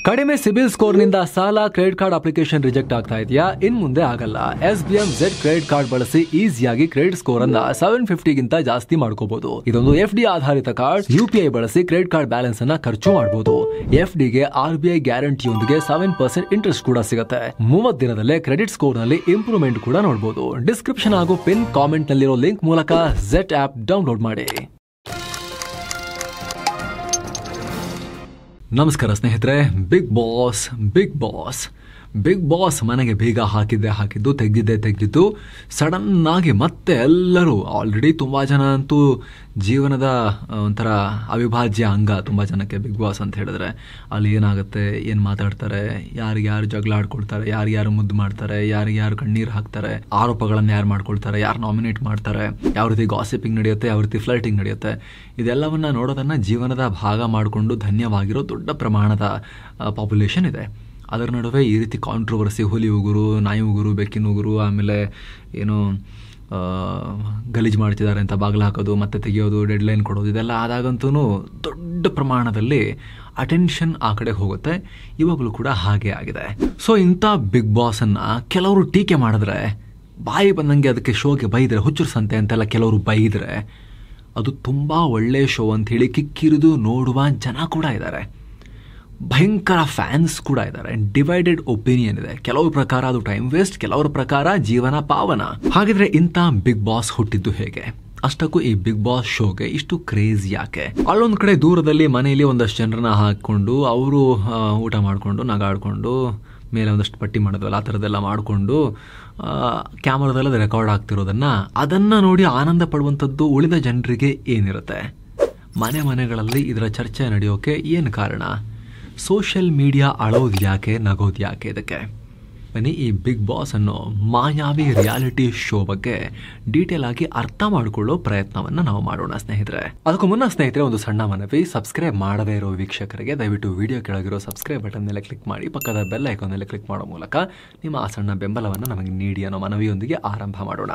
ಕಡಿಮೆ ಸಿಬಿಲ್ ಸ್ಕೋರ್ ನಿಂದ ಸಾಲ ಕ್ರೆಡಿಟ್ ಕಾರ್ಡ್ ಅಪ್ಲಿಕೇಶನ್ ರಿಜೆಕ್ಟ್ ಆಗ್ತಾ ಇದೆಯಾ? ಇನ್ ಮುಂದೆ ಆಗಲ್ಲ. SBM Z ಕ್ರೆಡಿಟ್ ಕಾರ್ಡ್ ಬಳಸಿ ಈಸಿಯಾಗಿ ಕ್ರೆಡಿಟ್ ಸ್ಕೋರ್ ಅನ್ನ 750 ಗಿಂತ ಜಾಸ್ತಿ ಮಾಡ್ಕೋಬಹುದು. ಇದೊಂದು FD ಆಧಾರಿತ ಕಾರ್ಡ್. UPI ಬಳಸಿ ಕ್ರೆಡಿಟ್ ಕಾರ್ಡ್ ಬ್ಯಾಲೆನ್ಸ್ ಅನ್ನ ಖರ್ಚು ಮಾಡಬಹುದು. FD ಗೆ RBI ಗ್ಯಾರಂಟಿಯೊಂದಿಗೆ 7% ಇಂಟ್ರೆಸ್ಟ್ ಕೂಡ ಸಿಗುತ್ತೆ. 30 ದಿನದಲ್ಲೇ ಕ್ರೆಡಿಟ್ ಸ್ಕೋರ್ ನಲ್ಲಿ ಇಂಪ್ರೂವ್ಮೆಂಟ್ ಕೂಡ ನೋಡಬಹುದು. ಡಿಸ್ಕ್ರಿಪ್ಷನ್ ಹಾಗೂ ಪಿನ್ ಕಾಮೆಂಟ್ ನಲ್ಲಿರೋ ಲಿಂಕ್ ಮೂಲಕ Z ಆಪ್ ಡೌನ್ಲೋಡ್ ಮಾಡಿ. ನಮಸ್ಕಾರ ಸ್ನೇಹಿತರೆ. ಬಿಗ್ ಬಾಸ್ ಮನೆಗೆ ಬೇಗ ಹಾಕಿದ್ದು ತೆಗೆದಿದ್ದು ಸಡನ್ ಆಗಿ ಮತ್ತೆ ಎಲ್ಲರೂ ಆಲ್ರೆಡಿ ತುಂಬಾ ಜನ ಅಂತೂ ಜೀವನದ ಒಂಥರ ಅವಿಭಾಜ್ಯ ಅಂಗ ತುಂಬಾ ಜನಕ್ಕೆ ಬಿಗ್ ಬಾಸ್ ಅಂತ ಹೇಳಿದ್ರೆ. ಅಲ್ಲಿ ಏನಾಗುತ್ತೆ, ಏನು ಮಾತಾಡ್ತಾರೆ, ಯಾರು ಜಗಳ ಆಡ್ಕೊಳ್ತಾರೆ, ಯಾರು ಮುದ್ದು ಮಾಡ್ತಾರೆ, ಯಾರು ಕಣ್ಣೀರು ಹಾಕ್ತಾರೆ, ಆರೋಪಗಳನ್ನು ಯಾರು ಮಾಡ್ಕೊಳ್ತಾರೆ, ಯಾರು ನಾಮಿನೇಟ್ ಮಾಡ್ತಾರೆ, ಯಾವ ರೀತಿ ಗಾಸಿಪಿಂಗ್ ನಡೆಯುತ್ತೆ, ಯಾವ ರೀತಿ ಫ್ಲರ್ಟಿಂಗ್ ನಡೆಯುತ್ತೆ, ಇದೆಲ್ಲವನ್ನ ನೋಡೋದನ್ನ ಜೀವನದ ಭಾಗ ಮಾಡಿಕೊಂಡು ಧನ್ಯವಾಗಿರೋ ದೊಡ್ಡ ಪ್ರಮಾಣದ ಪಾಪ್ಯುಲೇಷನ್ ಇದೆ. ಅದರ ನಡುವೆ ಈ ರೀತಿ ಕಾಂಟ್ರವರ್ಸಿ, ಹುಲಿ ಉಗುರು, ನಾಯಿ ಉಗುರು, ಬೆಕ್ಕಿನ ಉಗುರು, ಆಮೇಲೆ ಏನು ಗಲೀಜು ಮಾಡ್ತಿದ್ದಾರೆ ಅಂತ ಬಾಗಿಲು ಹಾಕೋದು, ಮತ್ತೆ ತೆಗೆಯೋದು, ಡೆಡ್ಲೈನ್ ಕೊಡೋದು, ಇದೆಲ್ಲ ಆದಾಗಂತೂ ದೊಡ್ಡ ಪ್ರಮಾಣದಲ್ಲಿ ಅಟೆನ್ಷನ್ ಆ ಕಡೆ ಹೋಗುತ್ತೆ. ಇವಾಗಲೂ ಕೂಡ ಹಾಗೆ ಆಗಿದೆ. ಸೊ ಇಂಥ ಬಿಗ್ ಬಾಸನ್ನು ಕೆಲವರು ಟೀಕೆ ಮಾಡಿದ್ರೆ, ಬಾಯಿ ಬಂದಂಗೆ ಅದಕ್ಕೆ ಶೋಗೆ ಬೈದರೆ, ಹುಚ್ಚರು ಸಂತೆ ಅಂತೆಲ್ಲ ಕೆಲವರು ಬೈದರೆ, ಅದು ತುಂಬ ಒಳ್ಳೆಯ ಶೋ ಅಂಥೇಳಿ ಕಿಕ್ಕಿರಿದು ನೋಡುವ ಜನ ಕೂಡ ಇದ್ದಾರೆ. ಭಯಂಕರ ಫ್ಯಾನ್ಸ್ ಕೂಡ ಇದ್ದಾರೆ. ಡಿವೈಡೆಡ್ ಒಪಿನಿಯನ್ ಇದೆ. ಕೆಲವ್ರ ಪ್ರಕಾರ ಅದು ಟೈಮ್ ವೇಸ್ಟ್, ಕೆಲವರ ಪ್ರಕಾರ ಜೀವನ ಪಾವನ. ಹಾಗಿದ್ರೆ ಇಂಥ ಬಿಗ್ ಬಾಸ್ ಹುಟ್ಟಿದ್ದು ಹೇಗೆ? ಅಷ್ಟಕ್ಕೂ ಈ ಬಿಗ್ ಬಾಸ್ ಶೋಗೆ ಇಷ್ಟು ಕ್ರೇಜ್ ಯಾಕೆ? ಅಲ್ಲೊಂದ್ ಕಡೆ ದೂರದಲ್ಲಿ ಮನೆಯಲ್ಲಿ ಒಂದಷ್ಟು ಜನರನ್ನ ಹಾಕೊಂಡು ಅವರು ಊಟ ಮಾಡಿಕೊಂಡು ನಗಾಡ್ಕೊಂಡು ಮೇಲೆ ಒಂದಷ್ಟು ಪಟ್ಟಿ ಮಾಡೋದಲ್ಲ, ಆ ಥರದ್ದೆಲ್ಲ ಮಾಡಿಕೊಂಡು ಕ್ಯಾಮರಾದಲ್ಲಿ ರೆಕಾರ್ಡ್ ಅದನ್ನ ನೋಡಿ ಆನಂದ ಪಡುವಂಥದ್ದು ಉಳಿದ ಜನರಿಗೆ ಏನಿರುತ್ತೆ? ಮನೆಗಳಲ್ಲಿ ಇದರ ಚರ್ಚೆ ನಡೆಯೋಕೆ ಏನು ಕಾರಣ? ಸೋಷಿಯಲ್ ಮೀಡಿಯಾ ಅಳೋದು ಯಾಕೆ, ನಗೋದು ಯಾಕೆ? ಇದಕ್ಕೆ ಬನ್ನಿ ಈ ಬಿಗ್ ಬಾಸ್ ಅನ್ನೋ ಮಾಯಾವಿ ರಿಯಾಲಿಟಿ ಶೋ ಬಗ್ಗೆ ಡೀಟೇಲ್ ಆಗಿ ಅರ್ಥ ಮಾಡಿಕೊಳ್ಳೋ ಪ್ರಯತ್ನವನ್ನ ನಾವು ಮಾಡೋಣ ಸ್ನೇಹಿತರೆ. ಅದಕ್ಕೂ ಮುನ್ನ ಸ್ನೇಹಿತರೆ, ಒಂದು ಸಣ್ಣ ಮನವಿ. ಸಬ್ಸ್ಕ್ರೈಬ್ ಮಾಡದೇ ಇರೋ ವೀಕ್ಷಕರಿಗೆ ದಯವಿಟ್ಟು ವಿಡಿಯೋ ಕೆಳಗಿರೋ ಸಬ್ಸ್ಕ್ರೈಬ್ ಬಟನ್ ಮೇಲೆ ಕ್ಲಿಕ್ ಮಾಡಿ, ಪಕ್ಕದ ಬೆಲ್ ಐಕಾನ್ ಮೇಲೆ ಕ್ಲಿಕ್ ಮಾಡೋ ಮೂಲಕ ನಿಮ್ಮ ಆ ಸಣ್ಣ ಬೆಂಬಲವನ್ನು ನಮಗೆ ನೀಡಿ ಅನ್ನೋ ಮನವಿಯೊಂದಿಗೆ ಆರಂಭ ಮಾಡೋಣ.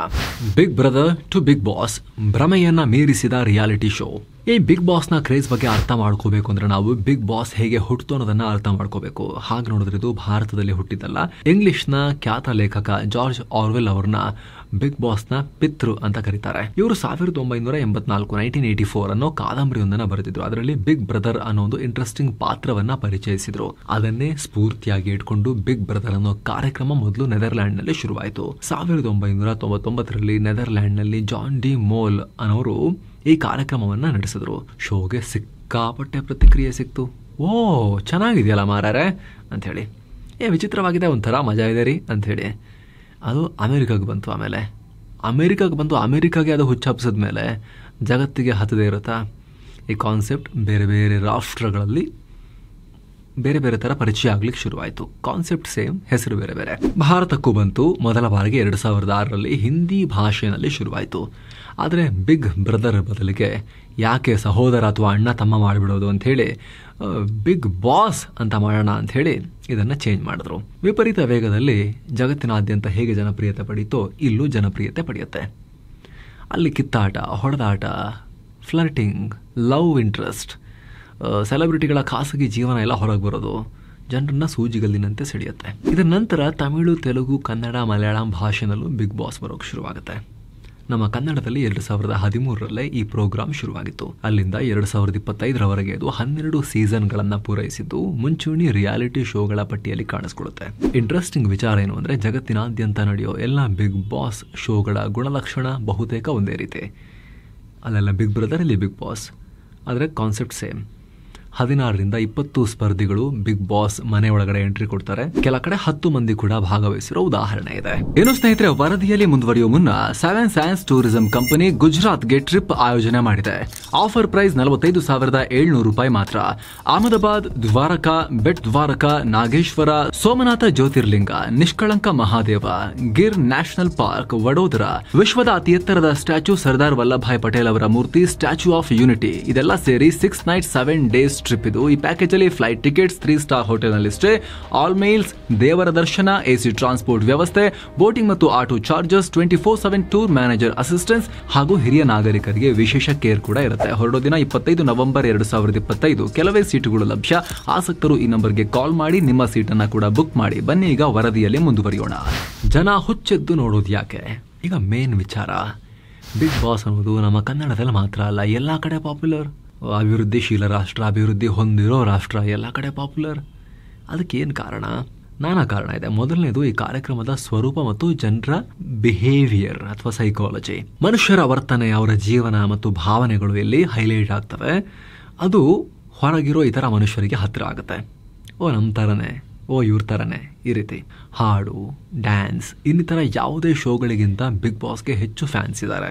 Big brother to big boss, ಭ್ರಮೆಯನ್ನ ಮೀರಿಸಿದ ರಿಯಾಲಿಟಿ ಶೋ. ಈ ಬಿಗ್ ಬಾಸ್ ನ ಕ್ರೇಜ್ ಬಗ್ಗೆ ಅರ್ಥ ಮಾಡ್ಕೋಬೇಕು ಅಂದ್ರೆ ನಾವು ಬಿಗ್ ಬಾಸ್ ಹೇಗೆ ಹುಟ್ಟಿತು ಅನ್ನೋದನ್ನ ಅರ್ಥ ಮಾಡ್ಕೋಬೇಕು. ಹಾಗೆ ನೋಡಿದ್ರೆ ಇದು ಭಾರತದಲ್ಲಿ ಹುಟ್ಟಿದ್ದಲ್ಲ. ಇಂಗ್ಲಿಷ್ ನ ಖ್ಯಾತ ಲೇಖಕ ಜಾರ್ಜ್ ಆರ್ವೆಲ್ ಅವ್ರನ್ನ ಬಿಗ್ ಬಾಸ್ ನ ಪಿತೃ ಅಂತ ಕರೀತಾರೆ. ಇವರು 1984 1984 ಅನ್ನೋ ಕಾದಂಬರಿಯೊಂದನ್ನ ಬರೆದಿದ್ರು. ಅದರಲ್ಲಿ ಬಿಗ್ ಬ್ರದರ್ ಅನ್ನೋ ಒಂದು ಇಂಟ್ರೆಸ್ಟಿಂಗ್ ಪಾತ್ರವನ್ನ ಪರಿಚಯಿಸಿದ್ರು. ಅದನ್ನೇ ಸ್ಫೂರ್ತಿಯಾಗಿ ಇಟ್ಕೊಂಡು ಬಿಗ್ ಬ್ರದರ್ ಅನ್ನೋ ಕಾರ್ಯಕ್ರಮ ಮೊದಲು ನೆದರ್ಲ್ಯಾಂಡ್ ನಲ್ಲಿ ಶುರುವಾಯಿತು. 1999ರಲ್ಲಿ ನೆದರ್ಲ್ಯಾಂಡ್ ನಲ್ಲಿ ಜಾನ್ ಡಿ ಮೋಲ್ ಅನ್ನೋರು ಈ ಕಾರ್ಯಕ್ರಮವನ್ನ ನಡೆಸಿದ್ರು. ಶೋಗೆ ಸಿಕ್ಕಾಪಟ್ಟೆ ಪ್ರತಿಕ್ರಿಯೆ ಸಿಕ್ತು. ಓ, ಚೆನ್ನಾಗಿದೆಯಲ್ಲ ಮಾರಾರೆ ಅಂತ ಹೇಳಿ, ವಿಚಿತ್ರವಾಗಿದೆ, ಒಂಥರ ಮಜಾ ಇದೆ ರೀ ಅಂತ ಹೇಳಿ. ಅದು ಅಮೆರಿಕಾಗೆ ಬಂತು. ಆಮೇಲೆ ಅಮೆರಿಕಾಗೆ ಅದು ಹುಚ್ಚಪ್ಸಿದ ಮೇಲೆ ಜಗತ್ತಿಗೆ ಹತ್ತದೇ ಇರುತ್ತಾ ಈ ಕಾನ್ಸೆಪ್ಟ್? ಬೇರೆ ಬೇರೆ ರಾಷ್ಟ್ರಗಳಲ್ಲಿ ಬೇರೆ ಬೇರೆ ತರ ಪರಿಚಯ ಆಗ್ಲಿಕ್ಕೆ ಶುರುವಾಯಿತು. ಕಾನ್ಸೆಪ್ಟ್ ಸೇಮ್, ಹೆಸರು ಬೇರೆ ಬೇರೆ. ಭಾರತಕ್ಕೂ ಬಂತು. ಮೊದಲ ಬಾರಿಗೆ 2006ರಲ್ಲಿ ಹಿಂದಿ ಭಾಷೆಯಲ್ಲಿ ಶುರುವಾಯಿತು. ಆದರೆ ಬಿಗ್ ಬ್ರದರ್ ಬದಲಿಗೆ ಯಾಕೆ ಸಹೋದರ ಅಥವಾ ಅಣ್ಣ ತಮ್ಮ ಮಾಡಿಬಿಡೋದು ಅಂತ ಹೇಳಿ ಬಿಗ್ ಬಾಸ್ ಅಂತ ಮಾಡೋಣ ಅಂತ ಹೇಳಿ ಇದನ್ನ ಚೇಂಜ್ ಮಾಡಿದ್ರು. ವಿಪರೀತ ವೇಗದಲ್ಲಿ ಜಗತ್ತಿನಾದ್ಯಂತ ಹೇಗೆ ಜನಪ್ರಿಯತೆ ಪಡೀತೋ ಇಲ್ಲೂ ಜನಪ್ರಿಯತೆ ಪಡೆಯುತ್ತೆ. ಅಲ್ಲಿ ಕಿತ್ತಾಟ, ಹೊಡೆದಾಟ, ಫ್ಲರ್ಟಿಂಗ್, ಲವ್ ಇಂಟ್ರೆಸ್ಟ್, ಸೆಲೆಬ್ರಿಟಿಗಳ ಖಾಸಗಿ ಜೀವನ ಎಲ್ಲ ಹೊರಗೆ ಬರೋದು ಜನರನ್ನ ಸೂಜಿಗಲ್ಲಿನಂತೆ ಸೆಳೆಯುತ್ತೆ. ಇದರ ನಂತರ ತಮಿಳು, ತೆಲುಗು, ಕನ್ನಡ, ಮಲಯಾಳಂ ಭಾಷೆನಲ್ಲೂ ಬಿಗ್ ಬಾಸ್ ಬರೋಕೆ ಶುರುವಾಗುತ್ತೆ. ನಮ್ಮ ಕನ್ನಡದಲ್ಲಿ 2013ರಲ್ಲೇ ಈ ಪ್ರೋಗ್ರಾಮ್ ಶುರುವಾಗಿತ್ತು. ಅಲ್ಲಿಂದ 2025ರವರೆಗೆ ಅದು 12 ಸೀಸನ್ಗಳನ್ನ ಪೂರೈಸಿದ್ದು ಮುಂಚೂಣಿ ರಿಯಾಲಿಟಿ ಶೋಗಳ ಪಟ್ಟಿಯಲ್ಲಿ ಕಾಣಿಸ್ಕೊಳ್ಳುತ್ತೆ. ಇಂಟ್ರೆಸ್ಟಿಂಗ್ ವಿಚಾರ ಏನು ಅಂದ್ರೆ, ಜಗತ್ತಿನಾದ್ಯಂತ ನಡೆಯೋ ಎಲ್ಲ ಬಿಗ್ ಬಾಸ್ ಶೋಗಳ ಗುಣಲಕ್ಷಣ ಬಹುತೇಕ ಒಂದೇ ರೀತಿ. ಅಲ್ಲೆಲ್ಲ ಬಿಗ್ ಬ್ರದರ್, ಇಲ್ಲಿ ಬಿಗ್ ಬಾಸ್, ಆದರೆ ಕಾನ್ಸೆಪ್ಟ್ ಸೇಮ್. 16ರಿಂದ 20 ಸ್ಪರ್ಧಿಗಳು ಬಿಗ್ ಬಾಸ್ ಮನೆ ಒಳಗಡೆ ಎಂಟ್ರಿ ಕೊಡ್ತಾರೆ. ಕೆಲ ಕಡೆ 10 ಮಂದಿ ಕೂಡ ಭಾಗವಹಿಸಿರೋ ಉದಾಹರಣೆ ಇದೆ. ಏನು ಸ್ನೇಹಿತರೆ, ವರದಿಯಲ್ಲಿ ಮುಂದುವರಿಯುವ ಮುನ್ನ 7 ಸೈನ್ಸ್ ಟೂರಿಸಂ ಕಂಪನಿ ಗುಜರಾತ್ಗೆ ಟ್ರಿಪ್ ಆಯೋಜನೆ ಮಾಡಿದೆ. ಆಫರ್ ಪ್ರೈಸ್ 45,700 ರೂಪಾಯಿ ಮಾತ್ರ. ಅಹಮದಾಬಾದ್, ದ್ವಾರಕಾ, ಬೆಟ್ ದ್ವಾರಕಾ, ನಾಗೇಶ್ವರ, ಸೋಮನಾಥ ಜ್ಯೋತಿರ್ಲಿಂಗ, ನಿಷ್ಕಳಂಕ ಮಹಾದೇವ, ಗಿರ್ ನ್ಯಾಷನಲ್ ಪಾರ್ಕ್, ವಡೋದರ, ವಿಶ್ವದ ಅತಿ ಎತ್ತರದ ಸ್ಟ್ಯಾಚ್ಯೂ ಸರ್ದಾರ್ ವಲ್ಲಭಾಯ್ ಪಟೇಲ್ ಅವರ ಮೂರ್ತಿ, ಸ್ಟ್ಯಾಚ್ಯೂ ಆಫ್ ಯೂನಿಟಿ, ಇದೆಲ್ಲ ಸೇರಿ 6 ನೈಟ್ 7 ಡೇಸ್ ಟ್ರಿಪ್ ಇದು. ಈ ಪ್ಯಾಕೇಜ್ ಅಲ್ಲಿ ಫ್ಲೈಟ್ ಟಿಕೆಟ್ಸ್, 3 ಸ್ಟಾರ್ ಹೋಟೆಲ್ ನಲ್ಲಿ ಸ್ಟೇ, ಆಲ್ ಮೀಲ್ಸ್, ದೇವರ ದರ್ಶನ, AC ಟ್ರಾನ್ಸ್ಪೋರ್ಟ್ ವ್ಯವಸ್ಥೆ, ಬೋಟಿಂಗ್ ಮತ್ತು auto charges, 24/7 tour manager assistance ಹಾಗೂ ಹಿರಿಯ ನಾಗರಿಕರಿಗೆ ವಿಶೇಷ ಕೇರ್ ಕೂಡ ಇರುತ್ತೆ. ಹೊರಡೋ ದಿನ 25 ನವೆಂಬರ್ 2025. ಕೆಲವೇ ಸೀಟುಗಳು ಲಭ್ಯ. ಆಸಕ್ತರು ಈ ನಂಬರ್ಗೆ ಕಾಲ್ ಮಾಡಿ ನಿಮ್ಮ ಸೀಟನ್ನ ಕೂಡ ಬುಕ್ ಮಾಡಿ. ಬನ್ನಿ ಈಗ ವರದಿಯಲ್ಲಿ ಮುಂದುವರಿಯೋಣ. ಜನ ಹುಚ್ಚೆದ್ದು ನೋಡೋದು ಯಾಕೆ? ಈಗ ಮೇನ್ ವಿಚಾರ, ಬಿಗ್ ಬಾಸ್ ಅನ್ನೋದು ನಮ್ಮ ಕನ್ನಡದಲ್ಲಿ ಮಾತ್ರ ಅಲ್ಲ, ಎಲ್ಲ ಕಡೆ ಪಾಪ್ಯುಲರ್. ಅಭಿವೃದ್ಧಿಶೀಲ ರಾಷ್ಟ್ರ, ಅಭಿವೃದ್ಧಿ ಹೊಂದಿರೋ ರಾಷ್ಟ್ರ, ಎಲ್ಲ ಕಡೆ ಪಾಪ್ಯುಲರ್. ಅದಕ್ಕೇನು ಕಾರಣ? ನಾನಾ ಕಾರಣ ಇದೆ. ಮೊದಲನೇದು ಈ ಕಾರ್ಯಕ್ರಮದ ಸ್ವರೂಪ ಮತ್ತು ಜನರ ಬಿಹೇವಿಯರ್ ಅಥವಾ ಸೈಕಾಲಜಿ. ಮನುಷ್ಯರ ವರ್ತನೆ, ಅವರ ಜೀವನ ಮತ್ತು ಭಾವನೆಗಳು ಇಲ್ಲಿ ಹೈಲೈಟ್ ಆಗ್ತವೆ. ಅದು ಹೊರಗಿರೋ ಇತರ ಮನುಷ್ಯರಿಗೆ ಹತ್ತಿರ ಆಗುತ್ತೆ. ಓ ನಮ್ಮ ಥರನೇ, ಓ ಇವ್ರ ಥರನೇ, ಈ ರೀತಿ. ಹಾಡು, ಡ್ಯಾನ್ಸ್ ಇನ್ನಿತರ ಯಾವುದೇ ಶೋಗಳಿಗಿಂತ ಬಿಗ್ ಬಾಸ್ಗೆ ಹೆಚ್ಚು ಫ್ಯಾನ್ಸ್ ಇದ್ದಾರೆ.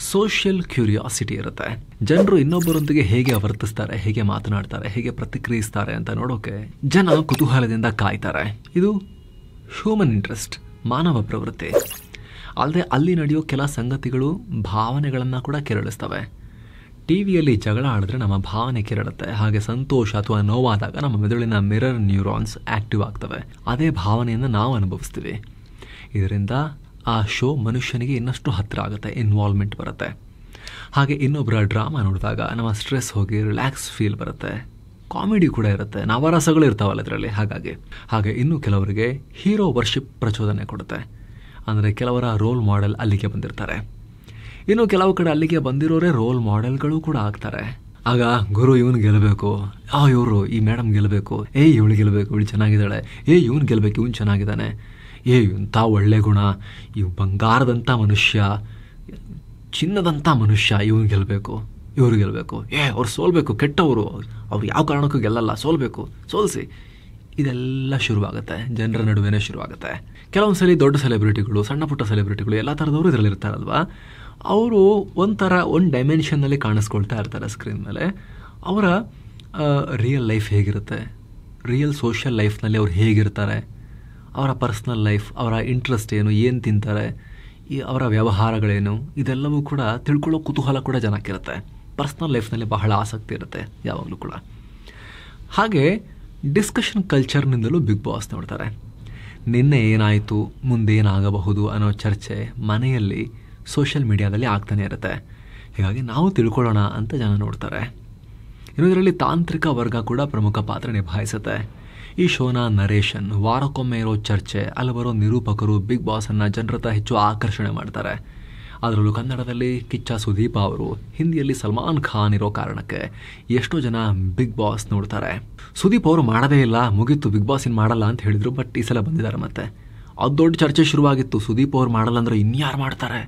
ಸೋಷಿಯಲ್ ಕ್ಯೂರಿಯಾಸಿಟಿ ಇರುತ್ತೆ. ಜನರು ಇನ್ನೊಬ್ಬರೊಂದಿಗೆ ಹೇಗೆ ವರ್ತಿಸ್ತಾರೆ, ಹೇಗೆ ಮಾತನಾಡ್ತಾರೆ, ಹೇಗೆ ಪ್ರತಿಕ್ರಿಯಿಸ್ತಾರೆ ಅಂತ ನೋಡೋಕೆ ಜನ ಕುತೂಹಲದಿಂದ ಕಾಯ್ತಾರೆ. ಇದು ಹ್ಯೂಮನ್ ಇಂಟ್ರೆಸ್ಟ್, ಮಾನವ ಪ್ರವೃತ್ತಿ. ಅಲ್ಲದೆ ಅಲ್ಲಿ ನಡೆಯೋ ಕೆಲ ಸಂಗತಿಗಳು ಭಾವನೆಗಳನ್ನು ಕೂಡ ಕೆರಳಿಸ್ತವೆ. ಟಿವಿಯಲ್ಲಿ ಜಗಳ ಆಡಿದ್ರೆ ನಮ್ಮ ಭಾವನೆ ಕೆರಳುತ್ತೆ. ಹಾಗೆ ಸಂತೋಷ ಅಥವಾ ನೋವಾದಾಗ ನಮ್ಮ ಮೆದುಳಿನ ಮಿರರ್ ನ್ಯೂರಾನ್ಸ್ ಆಕ್ಟಿವ್ ಆಗ್ತವೆ. ಅದೇ ಭಾವನೆಯನ್ನು ನಾವು ಅನುಭವಿಸ್ತೀವಿ. ಇದರಿಂದ ಆ ಶೋ ಮನುಷ್ಯನಿಗೆ ಇನ್ನಷ್ಟು ಹತ್ತಿರ ಆಗುತ್ತೆ, ಇನ್ವಾಲ್ವ್ಮೆಂಟ್ ಬರುತ್ತೆ. ಹಾಗೆ ಇನ್ನೊಬ್ಬರ ಡ್ರಾಮಾ ನೋಡಿದಾಗ ನಮ್ಮ ಸ್ಟ್ರೆಸ್ ಹೋಗಿ ರಿಲ್ಯಾಕ್ಸ್ ಫೀಲ್ ಬರುತ್ತೆ. ಕಾಮಿಡಿ ಕೂಡ ಇರುತ್ತೆ, ನವರಸಗಳು ಇರ್ತಾವಲ್ಲ ಇದರಲ್ಲಿ. ಹಾಗೆ ಇನ್ನು ಕೆಲವರಿಗೆ ಹೀರೋ ವರ್ಷಿಪ್ ಪ್ರಚೋದನೆ ಕೊಡುತ್ತೆ. ಅಂದರೆ ಕೆಲವರ ರೋಲ್ ಮಾಡೆಲ್ ಅಲ್ಲಿಗೆ ಬಂದಿರ್ತಾರೆ. ಇನ್ನು ಕೆಲವು ಕಡೆ ಅಲ್ಲಿಗೆ ಬಂದಿರೋರೇ ರೋಲ್ ಮಾಡೆಲ್ಗಳು ಕೂಡ ಆಗ್ತಾರೆ. ಆಗ ಗುರು ಇವನು ಗೆಲ್ಲಬೇಕು, ಇವರು ಈ ಮೇಡಮ್ ಗೆಲ್ಲಬೇಕು, ಇವಳು ಗೆಲ್ಲಬೇಕು, ಇವಳು ಚೆನ್ನಾಗಿದ್ದಾಳೆ, ಇವನು ಗೆಲ್ಲಬೇಕು, ಇವನು ಚೆನ್ನಾಗಿದ್ದಾನೆ, ಇಂಥ ಒಳ್ಳೆ ಗುಣ, ಇವು ಬಂಗಾರದಂಥ ಮನುಷ್ಯ, ಚಿನ್ನದಂಥ ಮನುಷ್ಯ, ಇವನು ಗೆಲ್ಲಬೇಕು, ಇವರು ಗೆಲ್ಲಬೇಕು, ಅವ್ರು ಸೋಲ್ಬೇಕು, ಕೆಟ್ಟವರು, ಅವ್ರು ಯಾವ ಕಾರಣಕ್ಕೂ ಗೆಲ್ಲಲ್ಲ, ಸೋಲಿಸಿ. ಇದೆಲ್ಲ ಶುರುವಾಗುತ್ತೆ, ಜನರ ನಡುವೆನೇ ಶುರುವಾಗುತ್ತೆ. ಕೆಲವೊಂದು ಸಲ ದೊಡ್ಡ ಸೆಲೆಬ್ರಿಟಿಗಳು, ಸಣ್ಣ ಪುಟ್ಟ ಸೆಲೆಬ್ರಿಟಿಗಳು, ಎಲ್ಲ ಥರದವರು ಇದರಲ್ಲಿ ಇರ್ತಾರಲ್ವಾ. ಅವರು ಒಂದು ಡೈಮೆನ್ಷನ್ನಲ್ಲಿ ಕಾಣಿಸ್ಕೊಳ್ತಾ ಇರ್ತಾರೆ ಸ್ಕ್ರೀನ್ ಮೇಲೆ. ಅವರ ರಿಯಲ್ ಲೈಫ್ ಹೇಗಿರುತ್ತೆ, ರಿಯಲ್ ಸೋಷಿಯಲ್ ಲೈಫ್ನಲ್ಲಿ ಅವ್ರು ಹೇಗಿರ್ತಾರೆ, ಅವರ ಪರ್ಸ್ನಲ್ ಲೈಫ್, ಅವರ ಇಂಟ್ರೆಸ್ಟ್ ಏನು ತಿಂತಾರೆ, ಅವರ ವ್ಯವಹಾರಗಳೇನು, ಇದೆಲ್ಲವೂ ಕೂಡ ತಿಳ್ಕೊಳ್ಳೋ ಕುತೂಹಲ ಕೂಡ ಜನಕ್ಕಿರುತ್ತೆ. ಪರ್ಸ್ನಲ್ ಲೈಫ್ನಲ್ಲಿ ಬಹಳ ಆಸಕ್ತಿ ಇರುತ್ತೆ ಯಾವಾಗಲೂ ಕೂಡ. ಹಾಗೆ ಡಿಸ್ಕಷನ್ ಕಲ್ಚರ್ನಿಂದಲೂ ಬಿಗ್ ಬಾಸ್ ನೋಡ್ತಾರೆ. ನಿನ್ನೆ ಏನಾಯಿತು, ಮುಂದೇನಾಗಬಹುದು ಅನ್ನೋ ಚರ್ಚೆ ಮನೆಯಲ್ಲಿ, ಸೋಷಿಯಲ್ ಮೀಡಿಯಾದಲ್ಲಿ ಆಗ್ತಾನೆ ಇರುತ್ತೆ. ಹೀಗಾಗಿ ನಾವು ತಿಳ್ಕೊಳ್ಳೋಣ ಅಂತ ಜನ ನೋಡ್ತಾರೆ. ಇನ್ನು ಇದರಲ್ಲಿ ತಾಂತ್ರಿಕ ವರ್ಗ ಕೂಡ ಪ್ರಮುಖ ಪಾತ್ರ ನಿಭಾಯಿಸುತ್ತೆ. ಈ ಶೋನ ನರೇಷನ್, ವಾರಕ್ಕೊಮ್ಮೆ ಇರೋ ಚರ್ಚೆ, ಅಲ್ಲಿ ಬರೋ ನಿರೂಪಕರು ಬಿಗ್ ಬಾಸನ್ನು ಜನರತ್ತ ಹೆಚ್ಚು ಆಕರ್ಷಣೆ ಮಾಡ್ತಾರೆ. ಅದರಲ್ಲೂ ಕನ್ನಡದಲ್ಲಿ ಕಿಚ್ಚ ಸುದೀಪ ಅವರು, ಹಿಂದಿಯಲ್ಲಿ ಸಲ್ಮಾನ್ ಖಾನ್ ಇರೋ ಕಾರಣಕ್ಕೆ ಎಷ್ಟೋ ಜನ ಬಿಗ್ ಬಾಸ್ ನೋಡ್ತಾರೆ. ಸುದೀಪ್ ಅವರು ಮಾಡೋದೇ ಇಲ್ಲ, ಮುಗೀತು, ಬಿಗ್ ಬಾಸ್ ಇನ್ನು ಮಾಡಲ್ಲ ಅಂತ ಹೇಳಿದರು. ಬಟ್ ಈ ಸಲ ಬಂದಿದ್ದಾರೆ. ಮತ್ತೆ ಅದು ದೊಡ್ಡ ಚರ್ಚೆ ಶುರುವಾಗಿತ್ತು. ಸುದೀಪ್ ಅವ್ರು ಮಾಡಲ್ಲ ಅಂದ್ರೆ ಇನ್ಯಾರು ಮಾಡ್ತಾರೆ,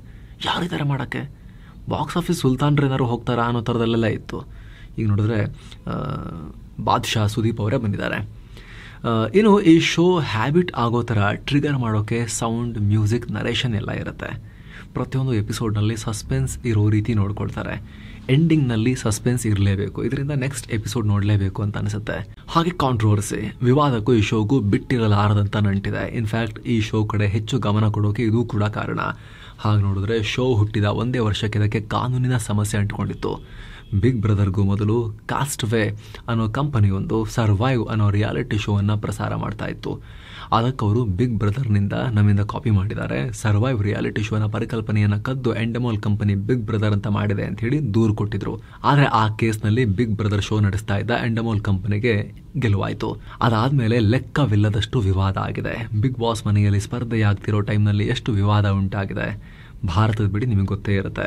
ಯಾರಿದ್ದಾರೆ ಮಾಡೋಕ್ಕೆ, ಬಾಕ್ಸ್ ಆಫೀಸ್ ಸುಲ್ತಾನ್ರು ಏನಾದ್ರು ಹೋಗ್ತಾರಾ ಅನ್ನೋ ಥರದಲ್ಲೆಲ್ಲ ಇತ್ತು. ಈಗ ನೋಡಿದ್ರೆ ಬಾದ್ಶಾ ಸುದೀಪ್ ಅವರೇ ಬಂದಿದ್ದಾರೆ. ಇನ್ನು ಈ ಶೋ ಹ್ಯಾಬಿಟ್ ಆಗೋ ಥರ ಟ್ರಿಗರ್ ಮಾಡೋಕ್ಕೆ ಸೌಂಡ್, ಮ್ಯೂಸಿಕ್, ನರೇಷನ್ ಎಲ್ಲ ಇರುತ್ತೆ. ಪ್ರತಿಯೊಂದು ಎಪಿಸೋಡ್ನಲ್ಲಿ ಸಸ್ಪೆನ್ಸ್ ಇರೋ ರೀತಿ ನೋಡ್ಕೊಳ್ತಾರೆ. ಎಂಡಿಂಗ್ನಲ್ಲಿ ಸಸ್ಪೆನ್ಸ್ ಇರಲೇಬೇಕು, ಇದರಿಂದ ನೆಕ್ಸ್ಟ್ ಎಪಿಸೋಡ್ ನೋಡಲೇಬೇಕು ಅಂತ ಅನಿಸುತ್ತೆ. ಹಾಗೆ ಕಾಂಟ್ರವರ್ಸಿ, ವಿವಾದಕ್ಕೂ ಈ ಶೋಗೂ ಬಿಟ್ಟಿರಲಾರದಂತ ನಂಟಿದೆ. ಇನ್ಫ್ಯಾಕ್ಟ್ ಈ ಶೋ ಕಡೆ ಹೆಚ್ಚು ಗಮನ ಕೊಡೋಕೆ ಇದು ಕೂಡ ಕಾರಣ. ಹಾಗೆ ನೋಡಿದ್ರೆ ಶೋ ಹುಟ್ಟಿದ ಒಂದೇ ವರ್ಷಕ್ಕೆ ಇದಕ್ಕೆ ಕಾನೂನಿನ ಸಮಸ್ಯೆ ಅಂಟಿಕೊಂಡಿತ್ತು. ಬಿಗ್ ಬ್ರದರ್ಗೂ ಮೊದಲು ಕಾಸ್ಟ್ವೇ ಅನ್ನೋ ಕಂಪನಿಯೊಂದು ಸರ್ವೈವ್ ಅನ್ನೋ ರಿಯಾಲಿಟಿ ಶೋವನ್ನು ಪ್ರಸಾರ ಮಾಡ್ತಾ ಇತ್ತು. ಅದಕ್ಕವರು ಬಿಗ್ ಬ್ರದರ್ನಿಂದ ನಮ್ಮಿಂದ ಕಾಪಿ ಮಾಡಿದ್ದಾರೆ. ಸರ್ವೈವ್ ರಿಯಾಲಿಟಿ ಶೋನ ಪರಿಕಲ್ಪನೆಯನ್ನು ಕದ್ದು ಎಂಡಮೋಲ್ ಕಂಪನಿ ಬಿಗ್ ಬ್ರದರ್ ಅಂತ ಮಾಡಿದೆ ಅಂತ ಹೇಳಿ ದೂರು ಕೊಟ್ಟಿದ್ರು. ಆದರೆ ಆ ಕೇಸ್ನಲ್ಲಿ ಬಿಗ್ ಬ್ರದರ್ ಶೋ ನಡೆಸ್ತಾ ಇದ್ದ ಎಂಡಮೋಲ್ ಕಂಪನಿಗೆ ಗೆಲುವಾಯಿತು. ಅದಾದಮೇಲೆ ಲೆಕ್ಕವಿಲ್ಲದಷ್ಟು ವಿವಾದ ಆಗಿದೆ. ಬಿಗ್ ಬಾಸ್ ಮನೆಯಲ್ಲಿ ಸ್ಪರ್ಧೆಯಾಗ್ತಿರೋ ಟೈಮ್ನಲ್ಲಿ ಎಷ್ಟು ವಿವಾದ ಉಂಟಾಗಿದೆ ಭಾರತದ ಬಿಡಿ ನಿಮಗೆ ಗೊತ್ತೇ ಇರುತ್ತೆ.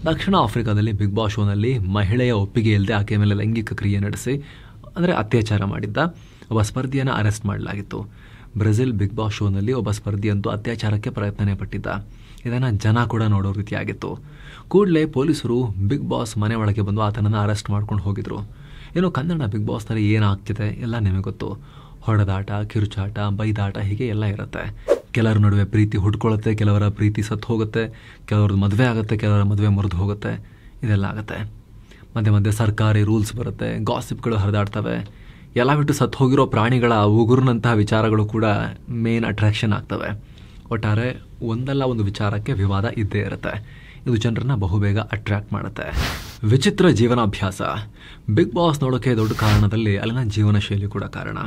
ದಕ್ಷಿಣ ಆಫ್ರಿಕಾದಲ್ಲಿ ಬಿಗ್ ಬಾಸ್ ಶೋನಲ್ಲಿ ಮಹಿಳೆಯ ಒಪ್ಪಿಗೆ ಇಲ್ಲದೆ ಆಕೆಯ ಮೇಲೆ ಲೈಂಗಿಕ ಕ್ರಿಯೆ ನಡೆಸಿ, ಅಂದರೆ ಅತ್ಯಾಚಾರ ಮಾಡಿದ್ದ ಒಬ್ಬ ಸ್ಪರ್ಧಿಯನ್ನು ಅರೆಸ್ಟ್ ಮಾಡಲಾಗಿತ್ತು. ಬ್ರೆಜಿಲ್ ಬಿಗ್ ಬಾಸ್ ಶೋನಲ್ಲಿ ಒಬ್ಬ ಸ್ಪರ್ಧಿಯಂತೂ ಅತ್ಯಾಚಾರಕ್ಕೆ ಪ್ರಯತ್ನನೇ ಪಟ್ಟಿದ್ದ. ಇದನ್ನು ಜನ ಕೂಡ ನೋಡೋ ರೀತಿಯಾಗಿತ್ತು. ಕೂಡಲೇ ಪೊಲೀಸರು ಬಿಗ್ ಬಾಸ್ ಮನೆ ಒಳಗೆ ಬಂದು ಆತನನ್ನು ಅರೆಸ್ಟ್ ಮಾಡ್ಕೊಂಡು ಹೋಗಿದ್ರು. ಇನ್ನು ಕನ್ನಡ ಬಿಗ್ ಬಾಸ್ನಲ್ಲಿ ಏನಾಗ್ತಿದೆ ಎಲ್ಲ ನಿಮಗೆ ಗೊತ್ತು. ಹೊಡೆದಾಟ, ಕಿರುಚಾಟ, ಬೈದಾಟ ಹೀಗೆ ಎಲ್ಲ ಇರುತ್ತೆ. ಕೆಲವರ ನಡುವೆ ಪ್ರೀತಿ ಹುಡ್ಕೊಳ್ಳುತ್ತೆ, ಕೆಲವರ ಪ್ರೀತಿ ಸತ್ತು ಹೋಗುತ್ತೆ, ಕೆಲವ್ರದ್ದು ಮದುವೆ ಆಗುತ್ತೆ, ಕೆಲವರ ಮದುವೆ ಮುರಿದು ಹೋಗುತ್ತೆ, ಇದೆಲ್ಲ ಆಗುತ್ತೆ. ಮಧ್ಯೆ ಮಧ್ಯೆ ಸರ್ಕಾರಿ ರೂಲ್ಸ್ ಬರುತ್ತೆ, ಗಾಸಿಪ್ಗಳು ಹರಿದಾಡ್ತವೆ. ಎಲ್ಲ ಬಿಟ್ಟು ಸತ್ತು ಹೋಗಿರೋ ಪ್ರಾಣಿಗಳ ಉಗುರಿನಂತಹ ವಿಚಾರಗಳು ಕೂಡ ಮೇನ್ ಅಟ್ರಾಕ್ಷನ್ ಆಗ್ತವೆ. ಒಟ್ಟಾರೆ ಒಂದಲ್ಲ ಒಂದು ವಿಚಾರಕ್ಕೆ ವಿವಾದ ಇದ್ದೇ ಇರುತ್ತೆ. ಇದು ಜನರನ್ನ ಬಹುಬೇಗ ಅಟ್ರಾಕ್ಟ್ ಮಾಡುತ್ತೆ. ವಿಚಿತ್ರ ಜೀವನಾಭ್ಯಾಸ. ಬಿಗ್ ಬಾಸ್ ನೋಡೋಕೆ ದೊಡ್ಡ ಕಾರಣದಲ್ಲಿ ಅಲ್ಲಿನ ಜೀವನ ಶೈಲಿ ಕೂಡ ಕಾರಣ.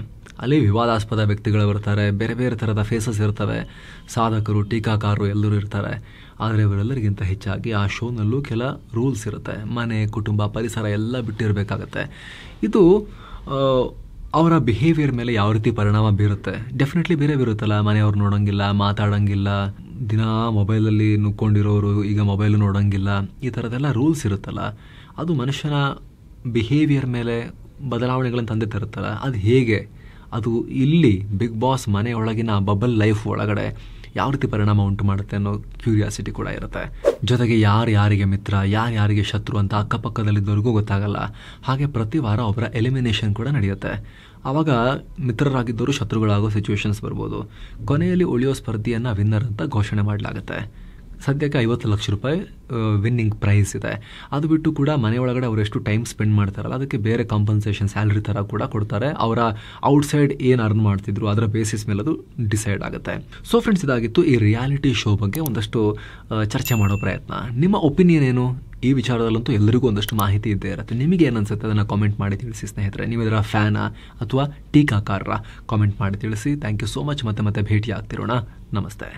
ಅಲ್ಲಿ ವಿವಾದಾಸ್ಪದ ವ್ಯಕ್ತಿಗಳು ಬರ್ತಾರೆ, ಬೇರೆ ಬೇರೆ ಥರದ ಫೇಸಸ್ ಇರ್ತವೆ, ಸಾಧಕರು, ಟೀಕಾಕಾರರು ಎಲ್ಲರೂ ಇರ್ತಾರೆ. ಆದರೆ ಇವರೆಲ್ಲರಿಗಿಂತ ಹೆಚ್ಚಾಗಿ ಆ ಶೋನಲ್ಲೂ ಕೆಲ ರೂಲ್ಸ್ ಇರುತ್ತೆ. ಮನೆ, ಕುಟುಂಬ, ಪರಿಸರ ಎಲ್ಲ ಬಿಟ್ಟಿರಬೇಕಾಗತ್ತೆ. ಇದು ಅವರ ಬಿಹೇವಿಯರ್ ಮೇಲೆ ಯಾವ ರೀತಿ ಪರಿಣಾಮ ಬೀರುತ್ತೆ? ಡೆಫಿನೆಟ್ಲಿ ಬೇರೆ ಬೀರುತ್ತಲ್ಲ. ಮನೆಯವ್ರು ನೋಡೋಂಗಿಲ್ಲ, ಮಾತಾಡೋಂಗಿಲ್ಲ, ದಿನ ಮೊಬೈಲಲ್ಲಿ ನುಕ್ಕೊಂಡಿರೋರು ಈಗ ಮೊಬೈಲು ನೋಡೋಂಗಿಲ್ಲ, ಈ ಥರದ್ದೆಲ್ಲ ರೂಲ್ಸ್ ಇರುತ್ತಲ್ಲ, ಅದು ಮನುಷ್ಯನ ಬಿಹೇವಿಯರ್ ಮೇಲೆ ಬದಲಾವಣೆಗಳನ್ನು ತಂದೆ ತರುತ್ತಲ್ಲ. ಅದು ಹೇಗೆ ಅದು ಇಲ್ಲಿ ಬಿಗ್ ಬಾಸ್ ಮನೆಯೊಳಗಿನ ಬಬಲ್ ಲೈಫ್ ಒಳಗಡೆ ಯಾವ ರೀತಿ ಪರಿಣಾಮ ಉಂಟು ಮಾಡುತ್ತೆ ಅನ್ನೋ ಕ್ಯೂರಿಯಾಸಿಟಿ ಕೂಡ ಇರುತ್ತೆ. ಜೊತೆಗೆ ಯಾರಿಗೆ ಮಿತ್ರ, ಯಾರಿಗೆ ಶತ್ರು ಅಂತ ಅಕ್ಕಪಕ್ಕದಲ್ಲಿದ್ದವ್ರಿಗೂ ಗೊತ್ತಾಗಲ್ಲ. ಹಾಗೆ ಪ್ರತಿ ವಾರ ಒಬ್ಬರ ಎಲಿಮಿನೇಷನ್ ಕೂಡ ನಡೆಯುತ್ತೆ. ಆವಾಗ ಮಿತ್ರರಾಗಿದ್ದವರು ಶತ್ರುಗಳಾಗೋ ಸಿಚುವೇಶನ್ಸ್ ಬರ್ಬೋದು. ಕೊನೆಯಲ್ಲಿ ಉಳಿಯೋ ಸ್ಪರ್ಧಿಯನ್ನು ವಿನ್ನರ್ ಅಂತ ಘೋಷಣೆ ಮಾಡಲಾಗುತ್ತೆ. ಸದ್ಯಕ್ಕೆ 50 ಲಕ್ಷ ರೂಪಾಯಿ ವಿನ್ನಿಂಗ್ ಪ್ರೈಸ್ ಇದೆ. ಅದು ಬಿಟ್ಟು ಕೂಡ ಮನೆಯೊಳಗಡೆ ಅವರು ಎಷ್ಟು ಟೈಮ್ ಸ್ಪೆಂಡ್ ಮಾಡ್ತಾರಲ್ಲ, ಅದಕ್ಕೆ ಬೇರೆ ಕಾಂಪನ್ಸೇಷನ್, ಸ್ಯಾಲ್ರಿ ಥರ ಕೂಡ ಕೊಡ್ತಾರೆ. ಅವರ ಔಟ್ಸೈಡ್ ಏನು ಅರ್ನ್ ಮಾಡ್ತಿದ್ರು ಅದರ ಬೇಸಿಸ್ ಮೇಲೆ ಅದು ಡಿಸೈಡ್ ಆಗುತ್ತೆ. ಸೊ ಫ್ರೆಂಡ್ಸ್, ಇದಾಗಿತ್ತು ಈ ರಿಯಾಲಿಟಿ ಶೋ ಬಗ್ಗೆ ಒಂದಷ್ಟು ಚರ್ಚೆ ಮಾಡೋ ಪ್ರಯತ್ನ. ನಿಮ್ಮ ಒಪಿನಿಯನ್ ಏನು? ಈ ವಿಚಾರದಲ್ಲಂತೂ ಎಲ್ಲರಿಗೂ ಒಂದಷ್ಟು ಮಾಹಿತಿ ಇದ್ದೇ ಇರುತ್ತೆ. ನಿಮಗೆ ಏನು ಅನ್ಸುತ್ತೆ ಅದನ್ನು ಕಾಮೆಂಟ್ ಮಾಡಿ ತಿಳಿಸಿ ಸ್ನೇಹಿತರೆ. ನೀವು ಇದರ ಫ್ಯಾನಾ ಅಥವಾ ಟೀಕಾಕಾರರ? ಕಾಮೆಂಟ್ ಮಾಡಿ ತಿಳಿಸಿ. Thank you so much. ಮತ್ತೆ ಭೇಟಿ ಆಗ್ತಿರೋಣ. ನಮಸ್ತೆ.